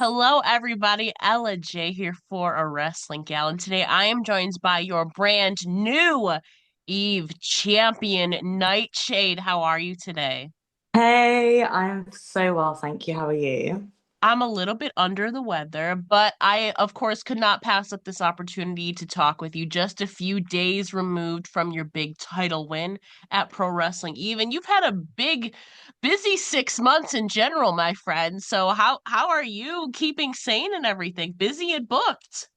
Hello, everybody. Ella J here for a wrestling gal, and today I am joined by your brand new Eve Champion Nightshade. How are you today? Hey, I'm so well, thank you. How are you? I'm a little bit under the weather, but I, of course, could not pass up this opportunity to talk with you just a few days removed from your big title win at Pro Wrestling Eve. And you've had a busy 6 months in general, my friend. So how are you keeping sane and everything? Busy and booked.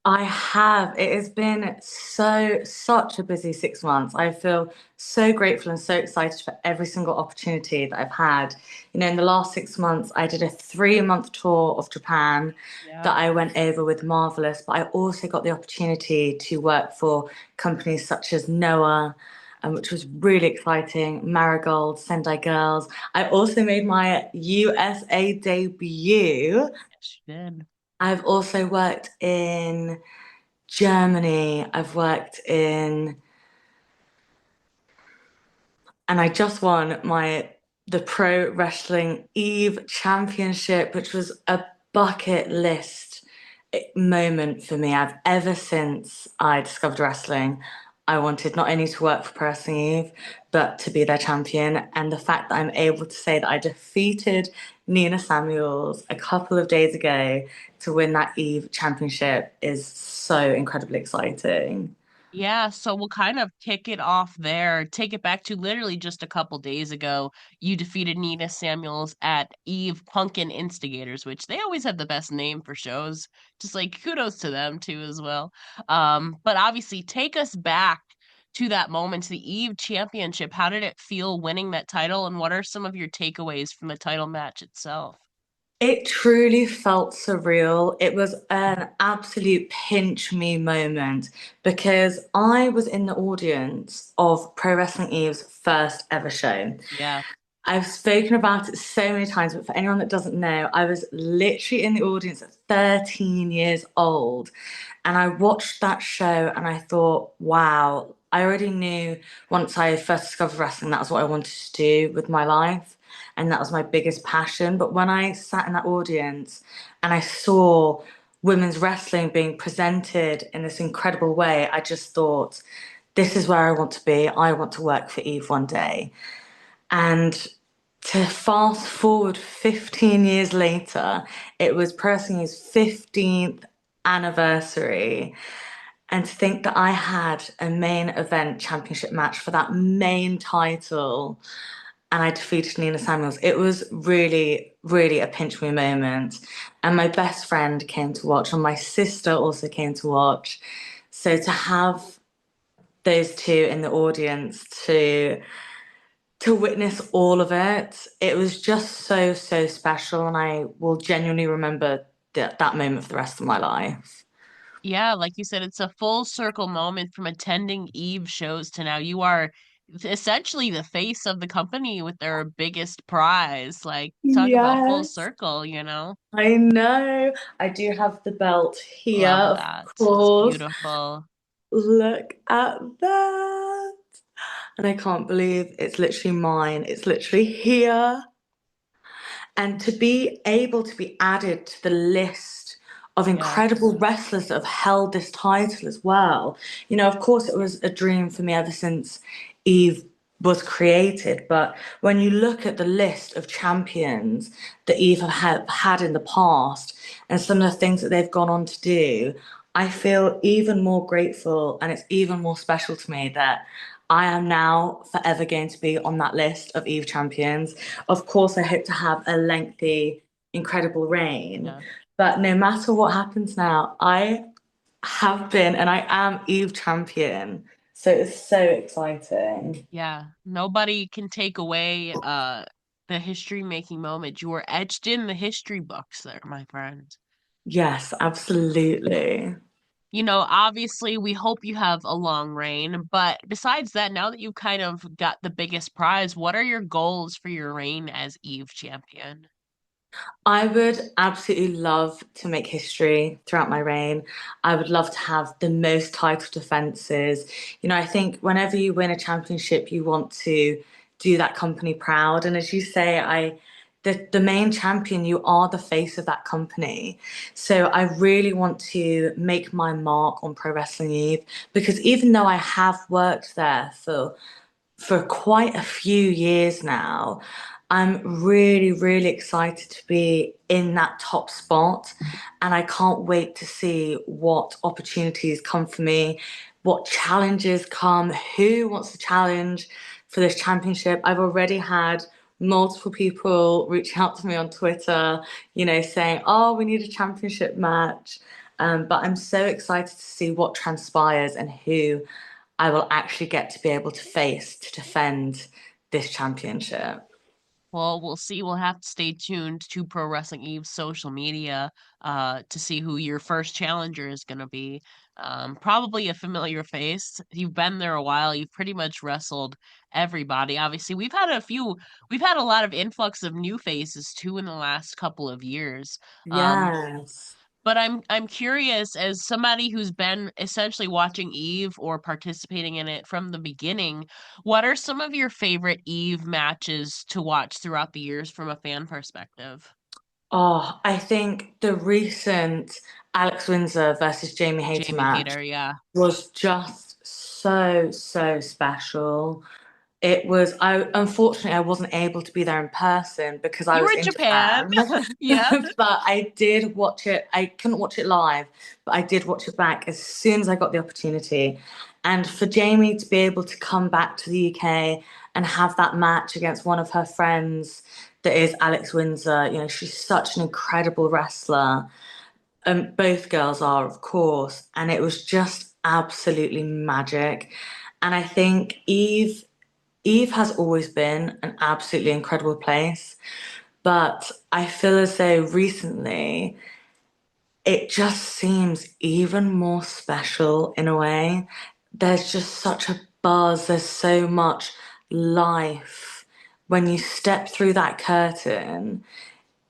I have. It has been such a busy 6 months. I feel so grateful and so excited for every single opportunity that I've had. In the last 6 months, I did a 3-month tour of Japan Yeah. that I went over with Marvelous, but I also got the opportunity to work for companies such as NOAH, which was really exciting. Marigold, Sendai Girls. I also made my USA debut. Yes, you did. I've also worked in Germany. And I just won the Pro Wrestling Eve Championship, which was a bucket list moment for me. I've ever since I discovered wrestling, I wanted not only to work for Pro Wrestling Eve, but to be their champion. And the fact that I'm able to say that I defeated Nina Samuels a couple of days ago to win that Eve Championship is so incredibly exciting. Yeah, so we'll kind of kick it off there. Take it back to literally just a couple days ago. You defeated Nina Samuels at Eve Punkin Instigators, which they always have the best name for shows. Just like kudos to them too as well. But obviously take us back to that moment, to the Eve Championship. How did it feel winning that title, and what are some of your takeaways from the title match itself? It truly felt surreal. It was an absolute pinch me moment because I was in the audience of Pro Wrestling Eve's first ever show. Yeah. I've spoken about it so many times, but for anyone that doesn't know, I was literally in the audience at 13 years old. And I watched that show and I thought, wow, I already knew once I first discovered wrestling, that was what I wanted to do with my life. And that was my biggest passion. But when I sat in that audience and I saw women's wrestling being presented in this incredible way, I just thought, this is where I want to be. I want to work for Eve one day. And to fast forward 15 years later, it was Percy's 15th anniversary. And to think that I had a main event championship match for that main title and I defeated Nina Samuels, it was really, really a pinch me moment. And my best friend came to watch, and my sister also came to watch. So to have those two in the audience to witness all of it. It was just so special, and I will genuinely remember that moment for the rest of my life. Yeah, like you said, it's a full circle moment from attending Eve shows to now you are essentially the face of the company with their biggest prize. Like, talk about full Yes, circle. I know. I do have the belt here, Love of that. It's course. beautiful. Look at that. And I can't believe it's literally mine. It's literally here. And to be able to be added to the list of Yes. incredible wrestlers that have held this title as well. Of course, it was a dream for me ever since Eve was created. But when you look at the list of champions that Eve have had in the past and some of the things that they've gone on to do, I feel even more grateful, and it's even more special to me that I am now forever going to be on that list of Eve champions. Of course, I hope to have a lengthy, incredible reign. Yeah. But no matter what happens now, I have been and I am Eve champion. So it's so exciting. Yeah. Nobody can take away the history making moment. You were etched in the history books there, my friend. Yes, absolutely. Obviously, we hope you have a long reign, but besides that, now that you've kind of got the biggest prize, what are your goals for your reign as Eve champion? I would absolutely love to make history throughout my reign. I would love to have the most title defenses. I think whenever you win a championship, you want to do that company proud. And as you say, the main champion, you are the face of that company. So I really want to make my mark on Pro Wrestling Eve because even though I have worked there for quite a few years now, I'm really, really excited to be in that top spot. And I can't wait to see what opportunities come for me, what challenges come, who wants to challenge for this championship. I've already had multiple people reach out to me on Twitter, saying, oh, we need a championship match. But I'm so excited to see what transpires and who I will actually get to be able to face to defend this championship. Well, we'll see. We'll have to stay tuned to Pro Wrestling Eve's social media to see who your first challenger is going to be. Probably a familiar face. You've been there a while. You've pretty much wrestled everybody. Obviously, we've had a lot of influx of new faces too in the last couple of years. Um, Yes. but I'm curious, as somebody who's been essentially watching Eve or participating in it from the beginning, what are some of your favorite Eve matches to watch throughout the years from a fan perspective? Oh, I think the recent Alex Windsor versus Jamie Hayter Jamie match Hader, yeah. was just so, so special. It was, I unfortunately I wasn't able to be there in person because I You were was in in Japan. Japan. Yeah. But I did watch it. I couldn't watch it live, but I did watch it back as soon as I got the opportunity. And for Jamie to be able to come back to the UK and have that match against one of her friends that is Alex Windsor, she's such an incredible wrestler. Both girls are, of course, and it was just absolutely magic. And I think Eve has always been an absolutely incredible place, but I feel as though recently it just seems even more special in a way. There's just such a buzz, there's so much life. When you step through that curtain,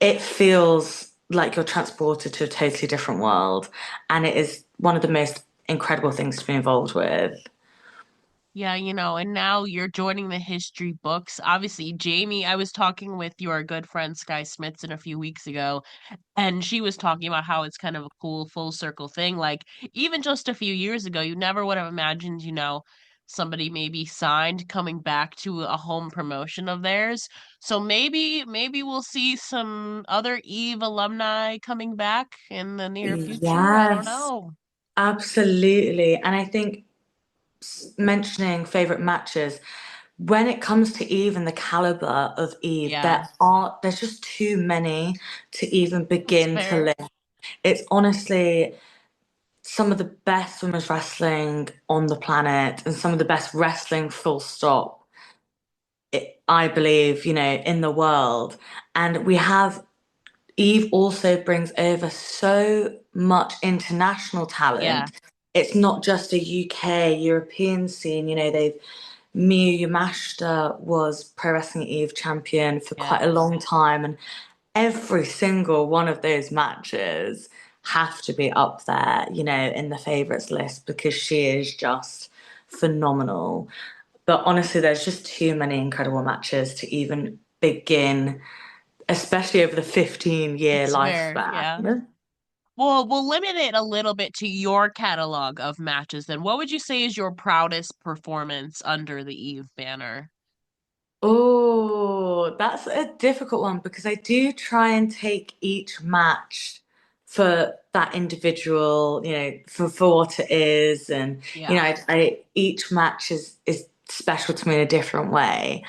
it feels like you're transported to a totally different world, and it is one of the most incredible things to be involved with. Yeah, and now you're joining the history books. Obviously, Jamie, I was talking with your good friend Sky Smithson a few weeks ago, and she was talking about how it's kind of a cool full circle thing. Like, even just a few years ago, you never would have imagined, somebody maybe signed coming back to a home promotion of theirs. So maybe we'll see some other Eve alumni coming back in the near future. I don't Yes, know. absolutely. And I think mentioning favorite matches, when it comes to Eve and the caliber of Eve, Yeah, there's just too many to even that's begin to fair. list. It's honestly some of the best women's wrestling on the planet and some of the best wrestling full stop, I believe, in the world. And we have Eve also brings over so much international Yeah, talent. It's not just a UK, European scene. They've Miyu Yamashita was Pro Wrestling Eve champion for yeah. quite a long time, and every single one of those matches have to be up there, in the favorites list because she is just phenomenal. But honestly, there's just too many incredible matches to even begin, especially over the 15-year It's fair. Yeah. lifespan. Well, we'll limit it a little bit to your catalog of matches then. What would you say is your proudest performance under the Eve banner? Oh, that's a difficult one because I do try and take each match for that individual, for what it is, and Yeah. each match is special to me in a different way.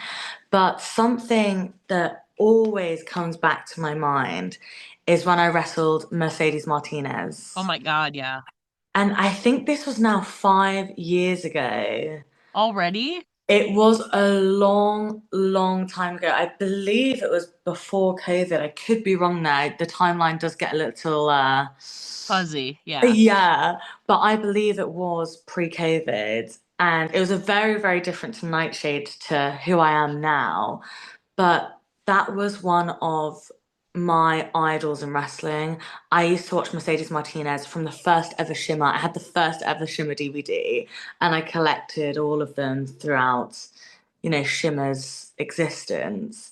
But something that always comes back to my mind is when I wrestled Mercedes Oh Martinez. my God, yeah. And I think this was now 5 years ago. Already? It was a long, long time ago. I believe it was before COVID. I could be wrong now. The timeline does get a little, Fuzzy, yeah. yeah, but I believe it was pre-COVID. And it was a very, very different to Nightshade to who I am now. But that was one of my idols in wrestling. I used to watch Mercedes Martinez from the first ever Shimmer. I had the first ever Shimmer DVD, and I collected all of them throughout, Shimmer's existence.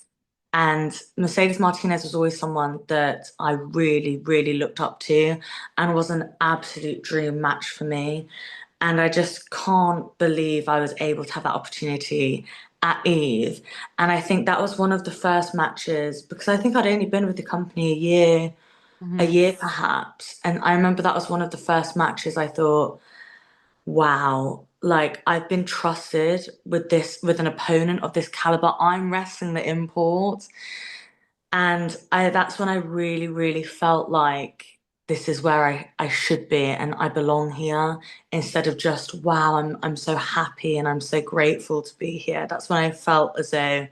And Mercedes Martinez was always someone that I really, really looked up to and was an absolute dream match for me. And I just can't believe I was able to have that opportunity at Eve. And I think that was one of the first matches because I think I'd only been with the company a Hmm. year perhaps. And I remember that was one of the first matches I thought, wow, like I've been trusted with with an opponent of this caliber. I'm wrestling the import. And that's when I really, really felt like this is where I should be and I belong here instead of just, wow, I'm so happy and I'm so grateful to be here. That's when I felt as though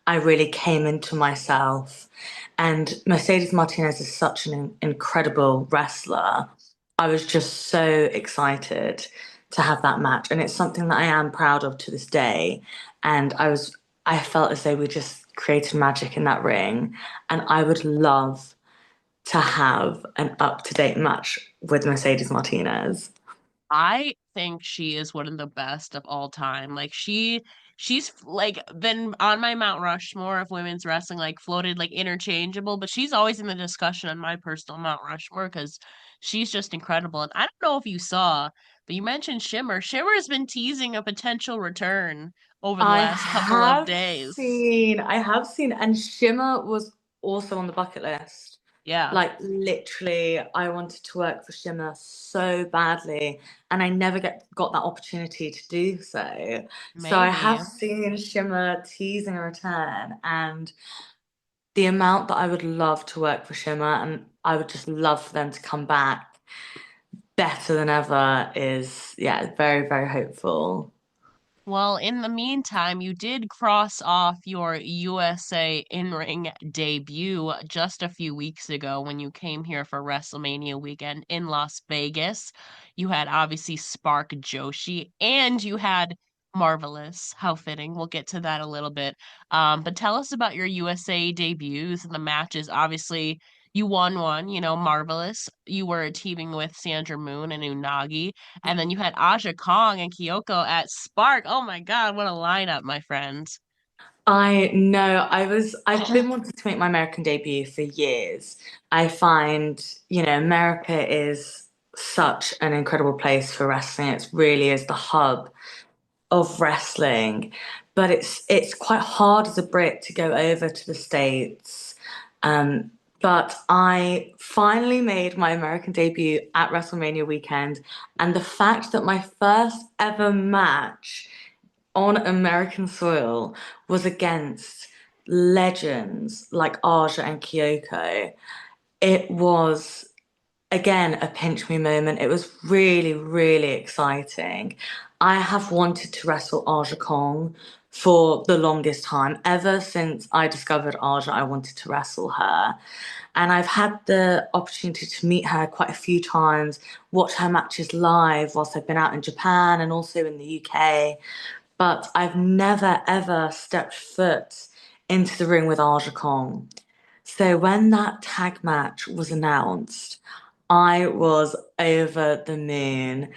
I really came into myself. And Mercedes Martinez is such an incredible wrestler. I was just so excited to have that match. And it's something that I am proud of to this day. And I felt as though we just created magic in that ring. And I would love to have an up-to-date match with Mercedes Martinez. I think she is one of the best of all time. Like she's like been on my Mount Rushmore of women's wrestling, like floated like interchangeable, but she's always in the discussion on my personal Mount Rushmore because she's just incredible. And I don't know if you saw, but you mentioned Shimmer. Shimmer has been teasing a potential return over the last couple of days. I have seen, and Shimmer was also on the bucket list. Yeah, Like literally, I wanted to work for Shimmer so badly, and I never got that opportunity to do so. So I have maybe. seen Shimmer teasing a return, and the amount that I would love to work for Shimmer, and I would just love for them to come back better than ever is, yeah, very, very hopeful. Well, in the meantime, you did cross off your USA in-ring debut just a few weeks ago when you came here for WrestleMania weekend in Las Vegas. You had obviously Spark Joshi and you had Marvelous. How fitting. We'll get to that a little bit. But tell us about your USA debuts and the matches. Obviously, you won one, Marvelous. You were teaming with Sandra Moon and Unagi. And then you had Aja Kong and Kyoko at Spark. Oh my God, what a lineup, my friends. I know. I've been wanting to make my American debut for years. I find, America is such an incredible place for wrestling. It really is the hub of wrestling. But it's quite hard as a Brit to go over to the States. Um, but I finally made my American debut at WrestleMania weekend, and the fact that my first ever match on American soil was against legends like Aja and Kyoko. It was, again, a pinch me moment. It was really, really exciting. I have wanted to wrestle Aja Kong for the longest time. Ever since I discovered Aja, I wanted to wrestle her. And I've had the opportunity to meet her quite a few times, watch her matches live whilst I've been out in Japan and also in the UK, but I've never ever stepped foot into the ring with Aja Kong. So when that tag match was announced, I was over the moon.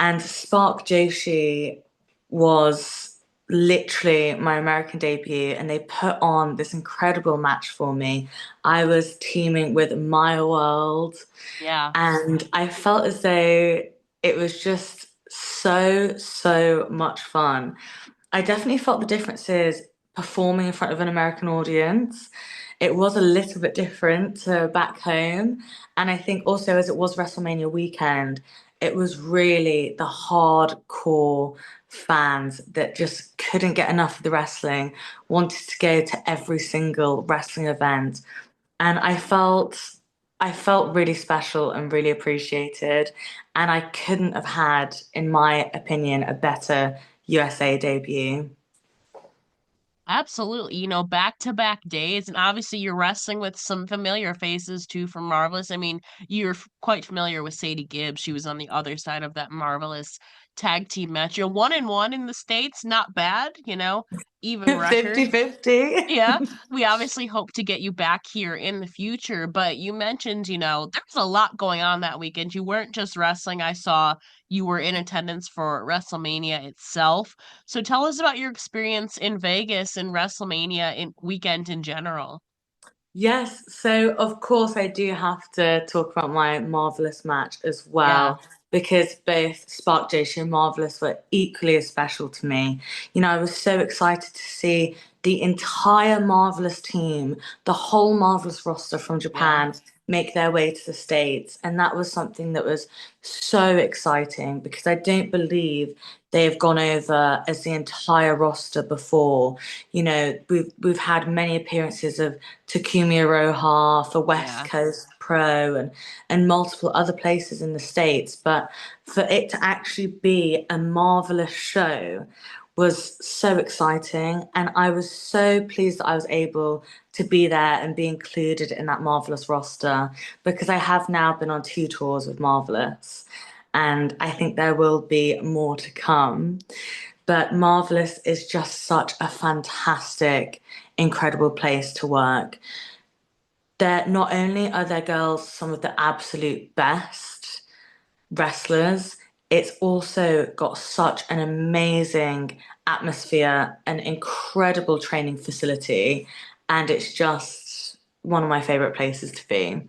And Spark Joshi was literally my American debut, and they put on this incredible match for me. I was teaming with Maya World, Yeah. and I felt as though it was just so, so much fun. I definitely felt the differences performing in front of an American audience. It was a little bit different to back home. And I think also as it was WrestleMania weekend, it was really the hardcore fans that just couldn't get enough of the wrestling, wanted to go to every single wrestling event. And I felt really special and really appreciated. And I couldn't have had, in my opinion, a better USA debut. Absolutely. Back to back days. And obviously, you're wrestling with some familiar faces too from Marvelous. I mean, you're quite familiar with Sadie Gibbs. She was on the other side of that Marvelous tag team match. You're 1-1 in the States. Not bad, even record. 50-50. Yeah, we obviously hope to get you back here in the future, but you mentioned, there's a lot going on that weekend. You weren't just wrestling. I saw you were in attendance for WrestleMania itself. So tell us about your experience in Vegas and WrestleMania in weekend in general. Yes, so of course I do have to talk about my Marvelous match as Yeah, well, because both Spark Joshi and Marvelous were equally as special to me. You know, I was so excited to see the entire Marvelous team, the whole Marvelous roster from yeah, Japan, make their way to the States. And that was something that was so exciting because I don't believe they've gone over as the entire roster before. You know, we've had many appearances of Takumi Iroha for West yeah, Coast Pro and multiple other places in the States. But for it to actually be a marvelous show was so exciting. And I was so pleased that I was able to be there and be included in that marvelous roster because I have now been on two tours with Marvelous. And I think there will be more to come. But Marvelous is just such a fantastic, incredible place to work. They're not only are their girls some of the absolute best wrestlers, it's also got such an amazing atmosphere, an incredible training facility, and it's just one of my favorite places to be.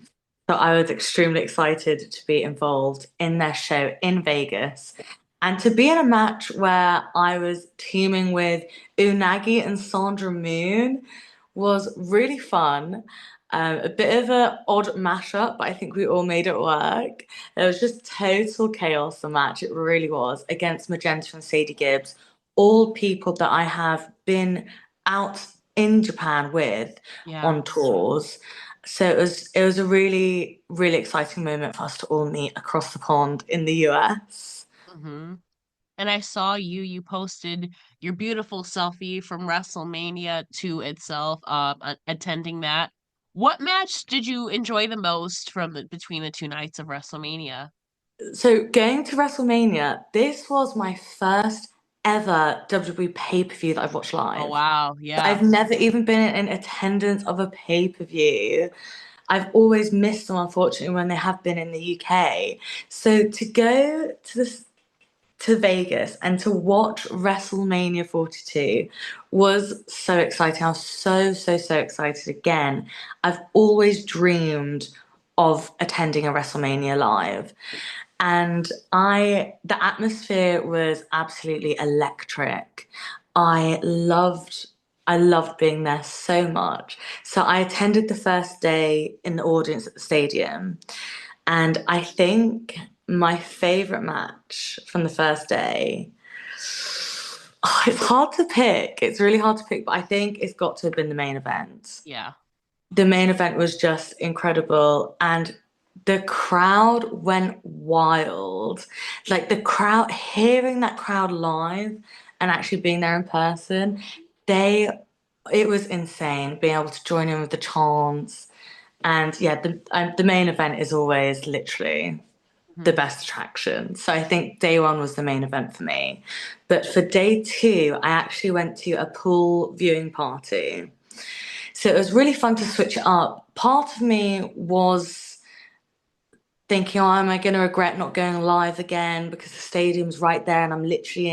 So I was extremely excited to be involved in their show in Vegas and to be in a match where I was teaming with Unagi and Sandra Moon was really fun. A bit of an odd mashup, but I think we all made it work. It was just total chaos, the match. It really was against Magenta and Sadie Gibbs, all people that I have been out in Japan with yeah. on tours. So it was a really, really exciting moment for us to all meet across the pond in the US. hmm And I saw you posted your beautiful selfie from WrestleMania 2 itself, attending that. What match did you enjoy the most from between the two nights of WrestleMania? So going to WrestleMania, this was my first ever WWE pay-per-view that I've watched Oh live. wow, yeah. I've never even been in attendance of a pay-per-view. I've always missed them, unfortunately, when they have been in the UK. So to go to Vegas and to watch WrestleMania 42 was so exciting. I was so, so, so excited again. I've always dreamed of attending a WrestleMania live. And the atmosphere was absolutely electric. I loved, I loved being there so much. So I attended the first day in the audience at the stadium, and I think my favorite match from the first day, oh, it's hard to pick. It's really hard to pick, but I think it's got to have been the main event. Yeah. The main event was just incredible, and the crowd went wild. Like the crowd, hearing that crowd live and actually being there in person, they it was insane being able to join in with the chants. And yeah, the main event is always literally the hmm best attraction. So I think day one was the main event for me. But for day two, I actually went to a pool viewing party. So it was really fun to switch it up. Part of me was thinking, oh, am I going to regret not going live again because the stadium's right there and I'm literally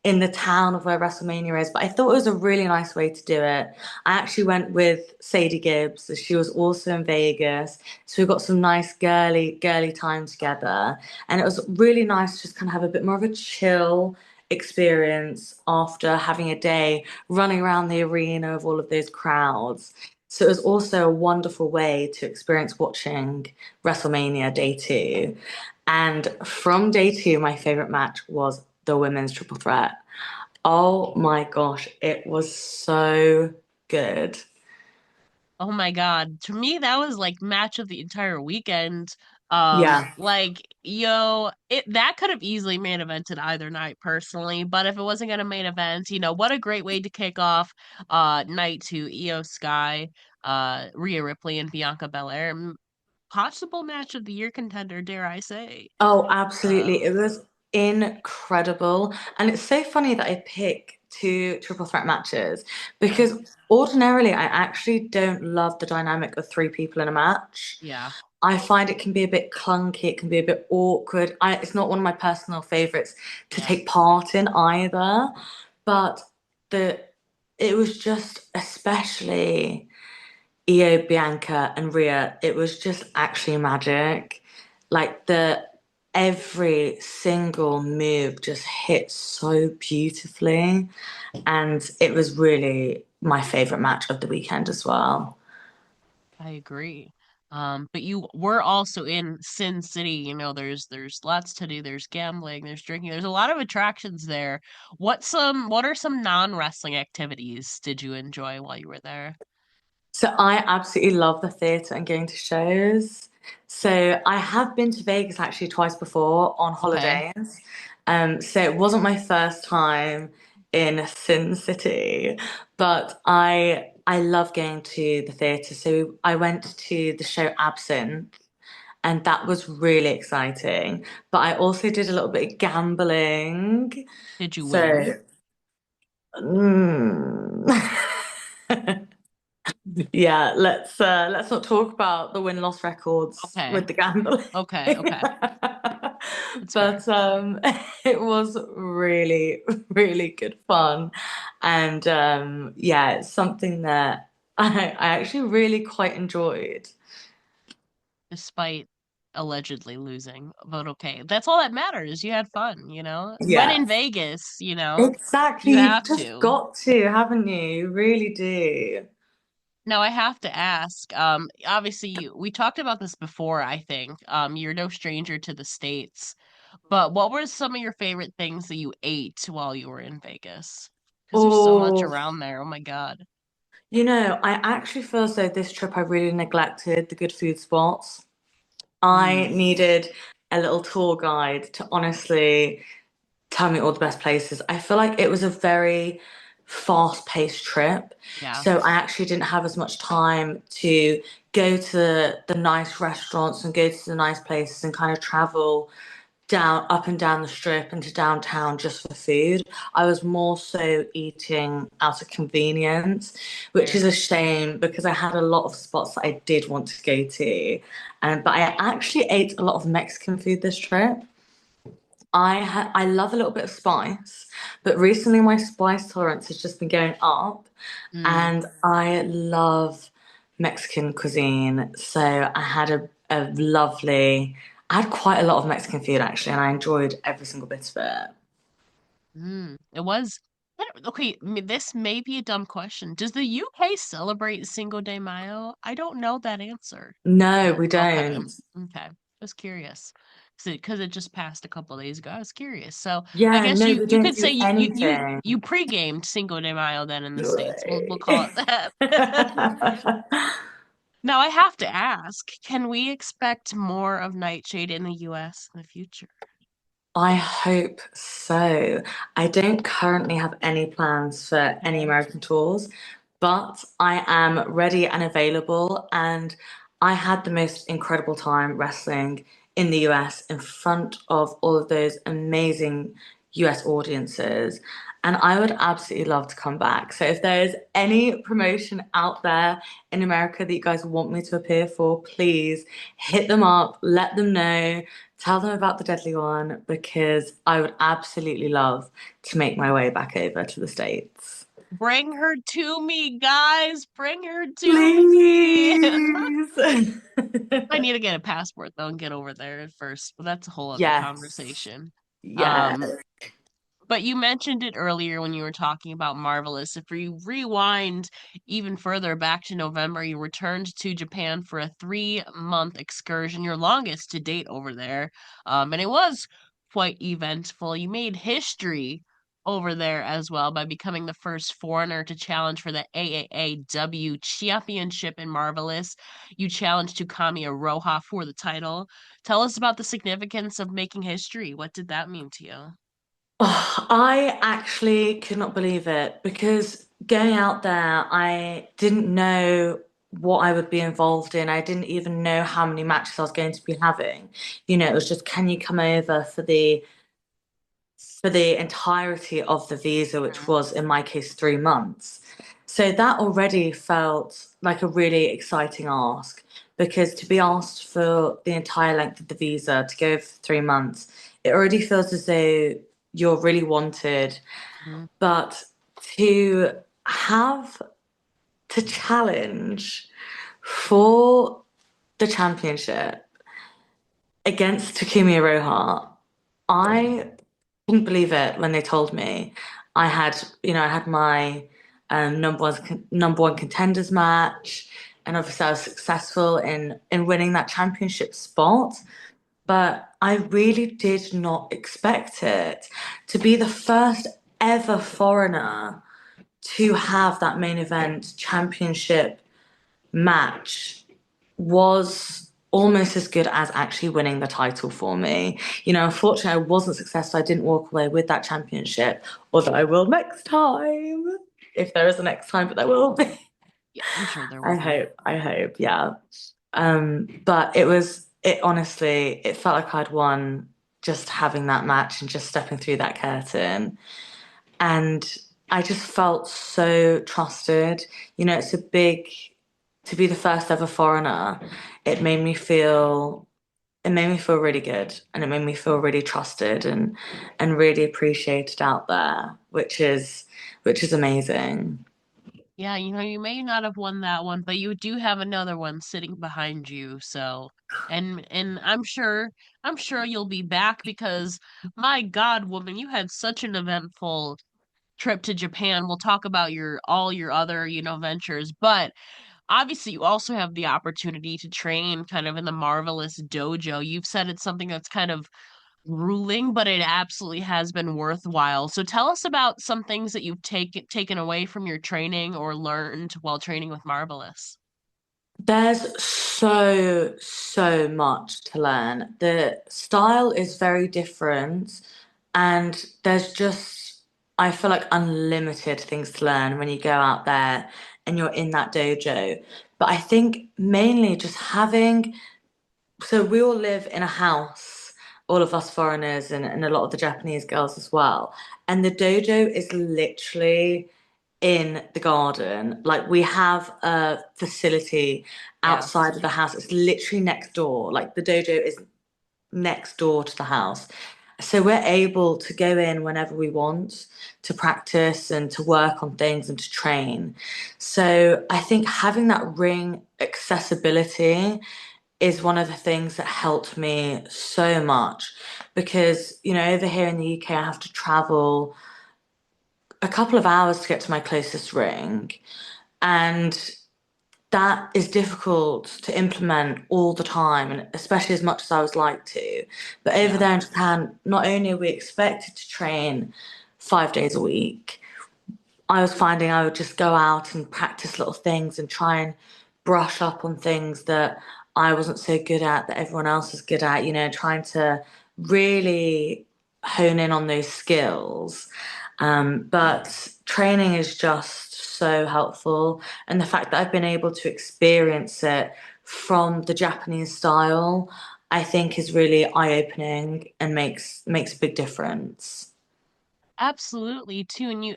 in the town of where WrestleMania is. But I thought it was a really nice way to do it. I actually went with Sadie Gibbs. She was also in Vegas. So we got some nice girly time together. And it was really nice to just kind of have a bit more of a chill experience after having a day running around the arena of all of those crowds. So it was also a wonderful way to experience watching WrestleMania day two. And from day two, my favorite match was the women's triple threat. Oh my gosh, it was so good. Oh my God. To me, that was like match of the entire weekend. Yeah. Like, yo, it that could have easily main evented either night personally, but if it wasn't gonna main event, what a great way to kick off night two, Io Sky, Rhea Ripley and Bianca Belair. Possible match of the year contender, dare I say. Oh, absolutely. Um, It was incredible. And it's so funny that I picked two triple threat matches Yeah. because ordinarily I actually don't love the dynamic of three people in a match. Yeah. I find it can be a bit clunky, it can be a bit awkward. It's not one of my personal favorites to Yeah. take part in either, but the it was just especially Io, Bianca, and Rhea. It was just actually magic. Like the every single move just hit so beautifully, and it was really my favorite match of the weekend as well. I agree. But you were also in Sin City, there's lots to do. There's gambling, there's drinking, there's a lot of attractions there. What are some non-wrestling activities did you enjoy while you were there? So I absolutely love the theatre and going to shows. So I have been to Vegas actually twice before on Okay. holidays. So it wasn't my first time in Sin City, but I love going to the theatre. So I went to the show Absinthe, and that was really exciting. But I also did a little bit of gambling. Did you win? So mm. Yeah, let's not talk about the win-loss records Okay. with the gambling. Okay. Okay. That's fair. But it was really, really good fun. And yeah, it's something that I actually really quite enjoyed. Despite allegedly losing. But okay. That's all that matters. You had fun. When Yeah, in Vegas, exactly. you You've have just to. got to, haven't you? You really do. Now I have to ask, obviously we talked about this before, I think. You're no stranger to the States, but what were some of your favorite things that you ate while you were in Vegas? Because there's so much Oh, around there. Oh my God. I actually feel as though this trip I really neglected the good food spots. I Mm, needed a little tour guide to honestly tell me all the best places. I feel like it was a very fast-paced trip, yeah, so I actually didn't have as much time to go to the nice restaurants and go to the nice places and kind of travel down up and down the strip into downtown just for food. I was more so eating out of convenience, which is fair. a shame because I had a lot of spots that I did want to go to. And but I actually ate a lot of Mexican food this trip. I love a little bit of spice, but recently my spice tolerance has just been going up Mm, and I love Mexican cuisine. So I had quite a lot of Mexican food actually, and I enjoyed every single bit of it. it was. Okay, this may be a dumb question. Does the UK celebrate Cinco de Mayo? I don't know that answer. No, we Okay. don't. Okay. I was curious. Because it just passed a couple days ago. I was curious. So I Yeah, guess no, you we you don't could say do you anything. pre-gamed Cinco de Mayo then in the States. We'll call it Right. that. Now I have to ask, can we expect more of Nightshade in the US in the future? I hope so. I don't currently have any plans for any Okay. American tours, but I am ready and available. And I had the most incredible time wrestling in the US in front of all of those amazing US audiences. And I would absolutely love to come back. So if there is any promotion out there in America that you guys want me to appear for, please hit them up, let them know. Tell them about the deadly one because I would absolutely love to make my way back over to the States. Bring her to me, guys. Bring her to me. Please. I need to get a passport though and get over there first, but that's a whole other Yes. conversation. Yeah. Um, but you mentioned it earlier when you were talking about Marvelous. If we rewind even further back to November, you returned to Japan for a 3-month excursion, your longest to date over there. And it was quite eventful. You made history over there as well by becoming the first foreigner to challenge for the AAAW Championship in Marvelous. You challenged Tukami Roha for the title. Tell us about the significance of making history. What did that mean to you? Oh, I actually could not believe it because going out there, I didn't know what I would be involved in. I didn't even know how many matches I was going to be having. It was just, can you come over for the for the entirety of the visa, which Mhm. was in my case 3 months. So that already felt like a really exciting ask because to be asked for the entire length of the visa to go for 3 months, it already feels as though you're really wanted. Mhm. But to have to challenge for the championship against Takumi Iroha, I couldn't believe it when they told me. I had my number one contenders match, and obviously I was successful in winning that championship spot. But I really did not expect it to be the first ever foreigner to have that main event championship match was almost as good as actually winning the title for me. Unfortunately, I wasn't successful. I didn't walk away with that championship, although I will next time, if there is a next time, but there will be. Yeah, I'm sure there will be. I hope, yeah. But it honestly, it felt like I'd won just having that match and just stepping through that curtain. And I just felt so trusted. It's a big, to be the first ever foreigner, it made me feel, it made me feel really good and it made me feel really trusted and really appreciated out there, which is amazing. Yeah, you may not have won that one, but you do have another one sitting behind you, so and I'm sure you'll be back because my God, woman, you had such an eventful trip to Japan. We'll talk about your all your other, ventures, but obviously you also have the opportunity to train kind of in the Marvelous dojo. You've said it's something that's kind of grueling, but it absolutely has been worthwhile. So tell us about some things that you've taken away from your training or learned while training with Marvelous. There's so much to learn. The style is very different, and there's just, I feel like unlimited things to learn when you go out there and you're in that dojo. But I think mainly just having, so we all live in a house, all of us foreigners and a lot of the Japanese girls as well. And the dojo is literally in the garden. Like we have a facility Yeah. outside of the house. It's literally next door. Like the dojo is next door to the house. So we're able to go in whenever we want to practice and to work on things and to train. So I think having that ring accessibility is one of the things that helped me so much because, over here in the UK, I have to travel a couple of hours to get to my closest ring. And that is difficult to implement all the time, and especially as much as I would like to. But over Yeah. there in Japan, not only are we expected to train 5 days a week, I was finding I would just go out and practice little things and try and brush up on things that I wasn't so good at, that everyone else is good at, trying to really hone in on those skills. But training is just so helpful. And the fact that I've been able to experience it from the Japanese style, I think is really eye-opening and makes a big difference. Absolutely too. And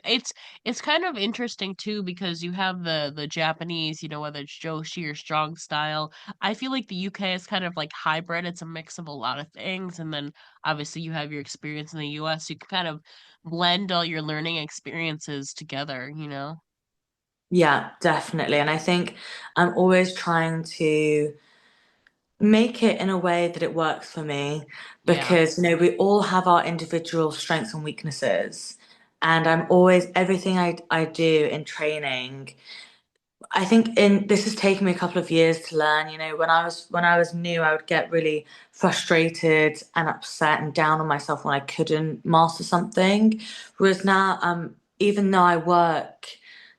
it's kind of interesting too because you have the Japanese, whether it's Joshi or strong style. I feel like the UK is kind of like hybrid. It's a mix of a lot of things. And then obviously you have your experience in the US. You can kind of blend all your learning experiences together. Yeah, definitely. And I think I'm always trying to make it in a way that it works for me Yeah. because, we all have our individual strengths and weaknesses. And I'm always, everything I do in training, I think in this has taken me a couple of years to learn. When I was new, I would get really frustrated and upset and down on myself when I couldn't master something. Whereas now, even though I work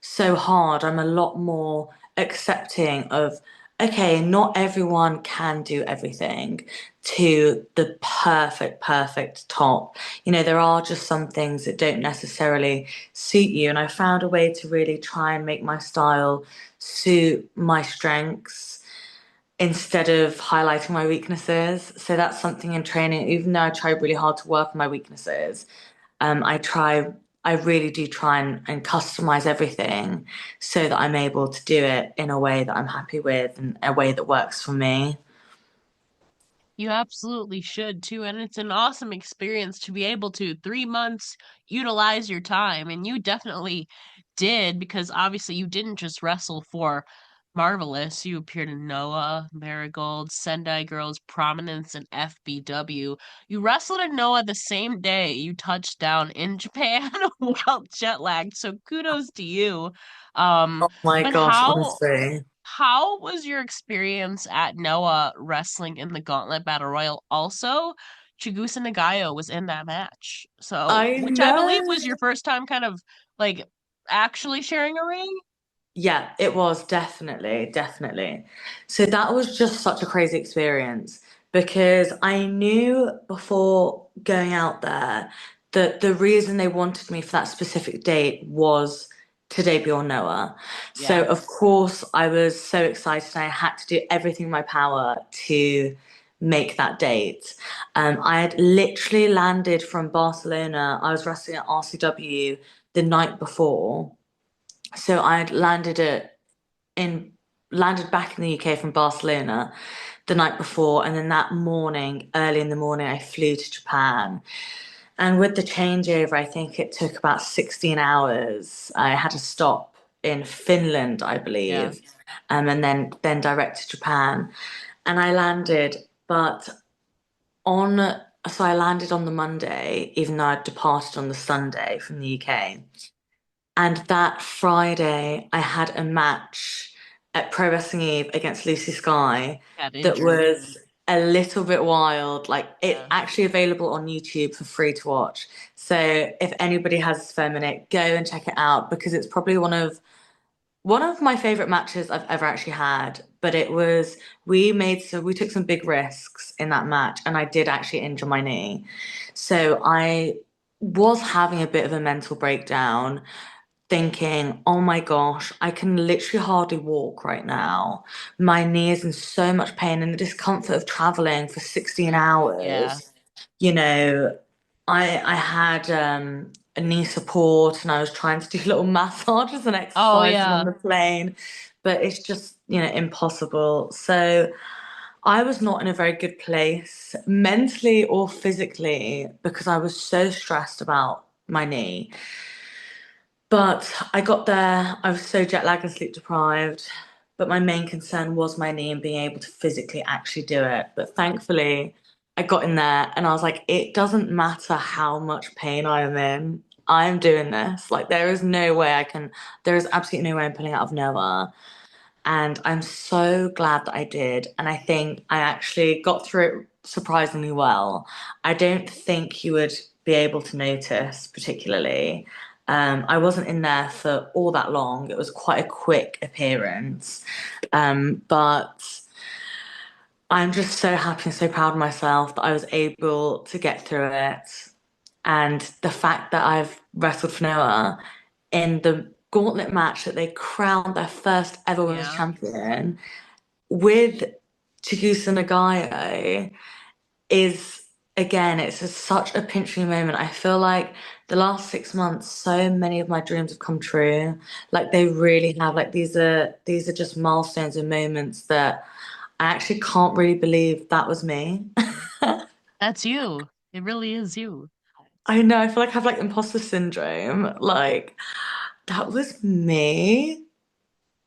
so hard, I'm a lot more accepting of, okay, not everyone can do everything to the perfect top. There are just some things that don't necessarily suit you. And I found a way to really try and make my style suit my strengths instead of highlighting my weaknesses. So that's something in training, even though I try really hard to work on my weaknesses, I try, I really do try and customize everything so that I'm able to do it in a way that I'm happy with and a way that works for me. You absolutely should too. And it's an awesome experience to be able to 3 months utilize your time. And you definitely did because obviously you didn't just wrestle for Marvelous. You appeared in NOAH, Marigold, Sendai Girls, Prominence, and FBW. You wrestled in NOAH the same day you touched down in Japan while jet lagged. So kudos to you. Um, Oh my but gosh, how honestly. how was your experience at Noah wrestling in the Gauntlet Battle Royal? Also, Chigusa Nagayo was in that match. So, I which I believe know. was your first time kind of like actually sharing a ring. Yeah, it was definitely, definitely. So that was just such a crazy experience because I knew before going out there that the reason they wanted me for that specific date was to debut on Noah. So Yeah, of course I was so excited. I had to do everything in my power to make that date. I had literally landed from Barcelona. I was wrestling at RCW the night before. So I had in landed back in the UK from Barcelona the night before, and then that morning, early in the morning, I flew to Japan. And with the changeover, I think it took about 16 hours. I had to stop in Finland, I yeah, believe, and then direct to Japan. And I landed, but on so I landed on the Monday, even though I'd departed on the Sunday from the UK. And that Friday, I had a match at Pro Wrestling Eve against Lucy Sky got that injured. was a little bit wild. Like it's Yeah. actually available on YouTube for free to watch. So if anybody has a spare minute, go and check it out because it's probably one of my favorite matches I've ever actually had. But it was we took some big risks in that match, and I did actually injure my knee. So I was having a bit of a mental breakdown thinking, oh my gosh, I can literally hardly walk right now. My knee is in so much pain and the discomfort of traveling for 16 Yeah. hours. You know, I had a knee support and I was trying to do little massages and Oh exercises on yeah. the plane, but it's just, impossible. So I was not in a very good place mentally or physically because I was so stressed about my knee. But I got there, I was so jet lagged and sleep deprived. But my main concern was my knee and being able to physically actually do it. But thankfully, I got in there and I was like, it doesn't matter how much pain I am in. I am doing this. Like, there is absolutely no way I'm pulling out of nowhere. And I'm so glad that I did. And I think I actually got through it surprisingly well. I don't think you would be able to notice particularly. I wasn't in there for all that long. It was quite a quick appearance. But I'm just so happy and so proud of myself that I was able to get through it. And the fact that I've wrestled for Noah in the gauntlet match that they crowned their first ever women's Yeah. champion with Chigusa Nagayo is again, such a pinching moment. I feel like the last 6 months, so many of my dreams have come true. Like they really have. Like these are just milestones and moments that I actually can't really believe that was me. That's you. It really is you. I know, I feel like I have like imposter syndrome. Like that was me.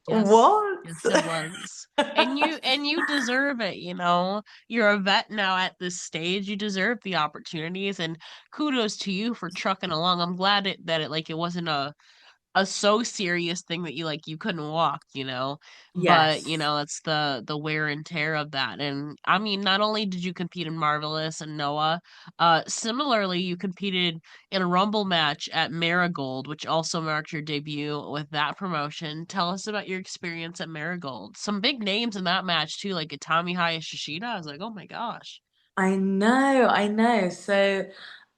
Yes. What? Yes, it was. And you deserve it, you know. You're a vet now at this stage. You deserve the opportunities and kudos to you for trucking along. I'm glad it wasn't a so serious thing that you couldn't walk, you know. But Yes. it's the wear and tear of that. And I mean, not only did you compete in Marvelous and Noah, similarly you competed in a Rumble match at Marigold, which also marked your debut with that promotion. Tell us about your experience at Marigold. Some big names in that match too, like Itami Hayashishita. I was like, oh my gosh. I know, I know. So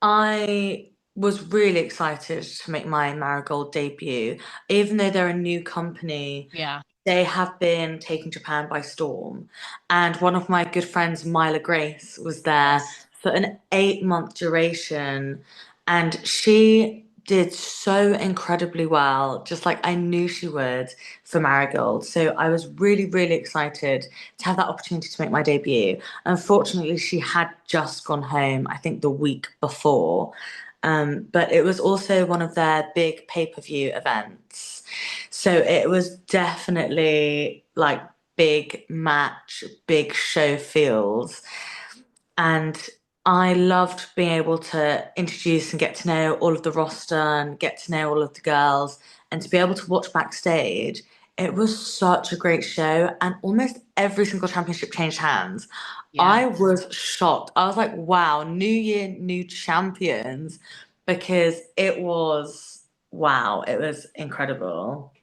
I was really excited to make my Marigold debut. Even though they're a new company, Yeah. they have been taking Japan by storm. And one of my good friends, Myla Grace, was there Yes. for an 8-month duration. And she did so incredibly well, just like I knew she would for Marigold. So I was really, really excited to have that opportunity to make my debut. Unfortunately, she had just gone home, I think the week before. But it was also one of their big pay-per-view events. So it was definitely like big match, big show feels. And I loved being able to introduce and get to know all of the roster and get to know all of the girls and to be able to watch backstage. It was such a great show, and almost every single championship changed hands. Yeah. I was shocked. I was like, wow, new year, new champions, because it was, wow, it was incredible.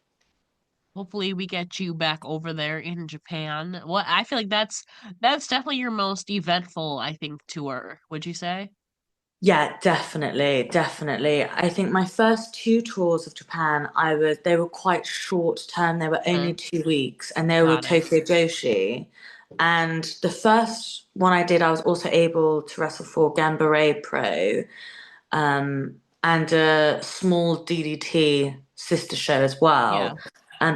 Hopefully we get you back over there in Japan. What I feel like that's definitely your most eventful, I think, tour, would you say? Yeah, definitely, definitely. I think my first two tours of Japan, they were quite short term. They were only Hmm. 2 weeks, and they were with Got it. Tokyo Joshi. And the first one I did, I was also able to wrestle for Gambare Pro, and a small DDT sister show as Yeah. well.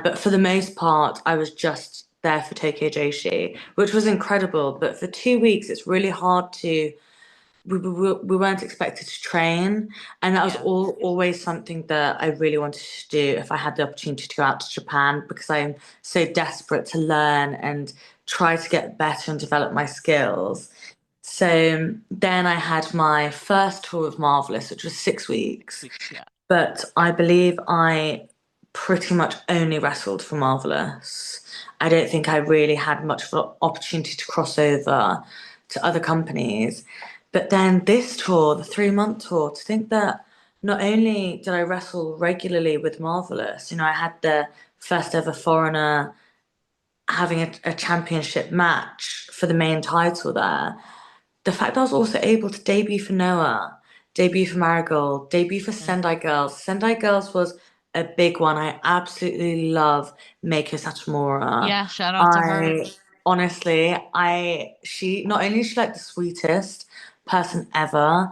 But for the most part, I was just there for Tokyo Joshi, which was incredible. But for 2 weeks, it's really hard to we weren't expected to train, and that was Yeah. always something that I really wanted to do if I had the opportunity to go out to Japan, because I'm so desperate to learn and try to get better and develop my skills. So then I had my first tour of Marvelous, which was 6 weeks, 6 weeks, yeah. but I believe I pretty much only wrestled for Marvelous. I don't think I really had much of an opportunity to cross over to other companies. But then this tour, the 3 month tour, to think that not only did I wrestle regularly with Marvelous, I had the first ever foreigner having a championship match for the main title there. The fact I was also able to debut for NOAH, debut for Marigold, debut for Mm. Sendai Girls. Sendai Girls was a big one. I absolutely love Meiko Satomura. Yeah, shout out to her. I honestly, she not only is she like the sweetest person ever,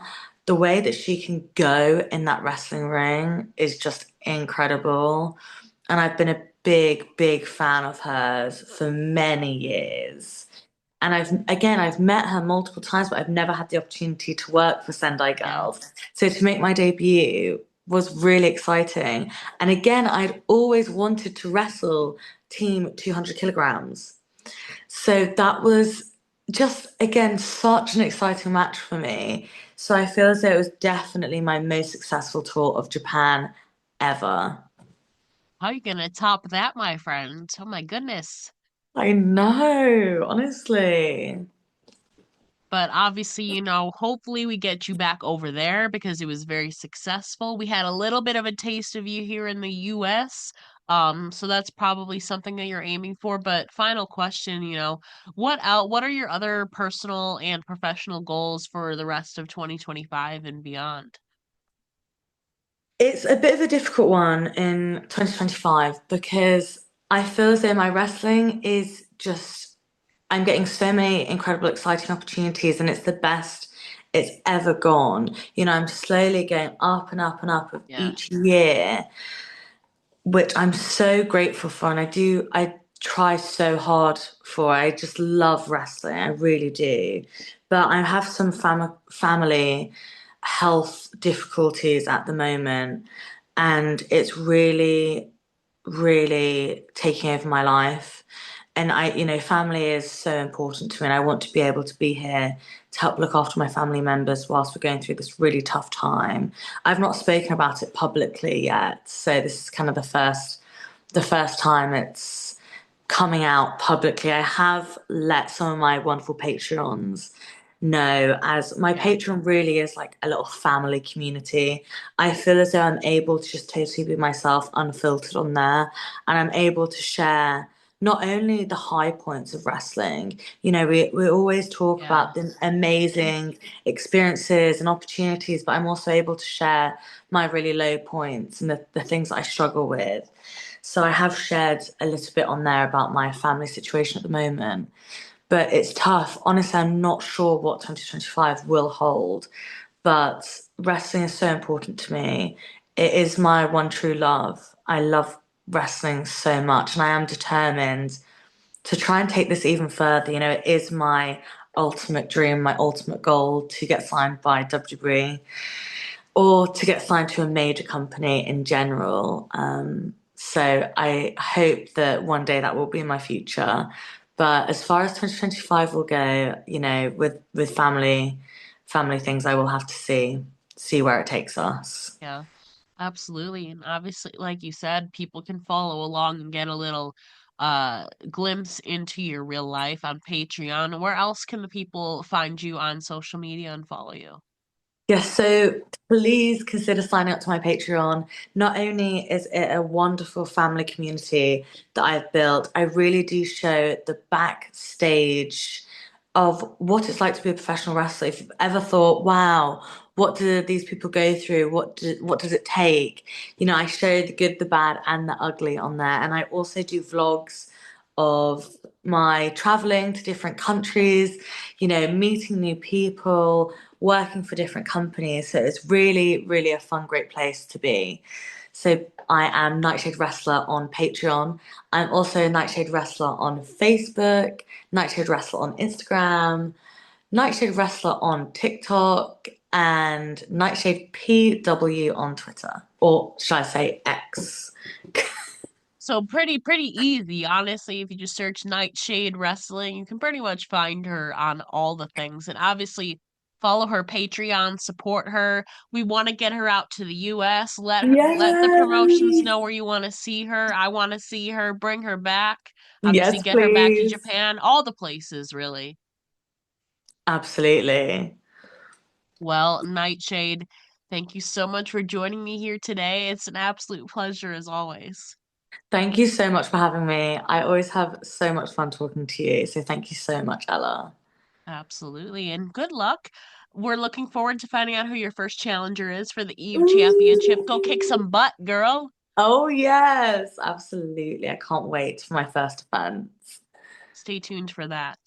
the way that she can go in that wrestling ring is just incredible. And I've been a big, big fan of hers for many years. And I've met her multiple times, but I've never had the opportunity to work for Sendai Yeah. Girls. So to make my debut was really exciting. And again, I'd always wanted to wrestle team 200 kilograms. So that was just, again, such an exciting match for me. So I feel as though it was definitely my most successful tour of Japan ever. How are you gonna top that, my friend? Oh my goodness. I know, honestly. But obviously, hopefully we get you back over there because it was very successful. We had a little bit of a taste of you here in the US. So that's probably something that you're aiming for. But final question, what are your other personal and professional goals for the rest of 2025 and beyond? It's a bit of a difficult one in 2025 because I feel as though my wrestling is just, I'm getting so many incredible, exciting opportunities, and it's the best it's ever gone. I'm slowly going up and up and up of Yeah. each year, which I'm so grateful for. And I try so hard for. I just love wrestling. I really do. But I have some family health difficulties at the moment. And it's really, really taking over my life. And family is so important to me. And I want to be able to be here to help look after my family members whilst we're going through this really tough time. I've not spoken about it publicly yet, so this is kind of the first time it's coming out publicly. I have let some of my wonderful Patreons know, as my Yeah. Patreon really is like a little family community. I feel as though I'm able to just totally be myself, unfiltered on there, and I'm able to share not only the high points of wrestling. We always talk Yeah. about the amazing experiences and opportunities, but I'm also able to share my really low points and the things that I struggle with. So I have shared a little bit on there about my family situation at the moment, but it's tough. Honestly, I'm not sure what 2025 will hold, but wrestling is so important to me. It is my one true love. I love wrestling so much, and I am determined to try and take this even further. You know, it is my ultimate dream, my ultimate goal to get signed by WWE or to get signed to a major company in general. So I hope that one day that will be my future. But as far as 2025 will go, you know, with family things, I will have to see where it takes us. Yeah, absolutely. And obviously, like you said, people can follow along and get a little glimpse into your real life on Patreon. Where else can the people find you on social media and follow you? Yes, so please consider signing up to my Patreon. Not only is it a wonderful family community that I've built, I really do show the backstage of what it's like to be a professional wrestler. If you've ever thought, wow, what do these people go through? What does it take? You know, I show the good, the bad, and the ugly on there. And I also do vlogs of my traveling to different countries, you know, meeting new people, working for different companies. So it's really, really a fun, great place to be. So I am Nightshade Wrestler on Patreon. I'm also Nightshade Wrestler on Facebook, Nightshade Wrestler on Instagram, Nightshade Wrestler on TikTok, and Nightshade PW on Twitter. Or should I say X? So pretty easy, honestly. If you just search Nightshade Wrestling, you can pretty much find her on all the things. And obviously follow her Patreon, support her. We want to get her out to the US. Let the promotions Yay! know where you want to see her. I want to see her, bring her back. Obviously Yes, get her back to please. Japan, all the places really. Absolutely. Well, Nightshade, thank you so much for joining me here today. It's an absolute pleasure as always. Thank you so much for having me. I always have so much fun talking to you. So thank you so much, Ella. Absolutely. And good luck. We're looking forward to finding out who your first challenger is for the Eve Championship. Go kick Ooh. some butt, girl. Oh, yes, absolutely. I can't wait for my first offense. Stay tuned for that.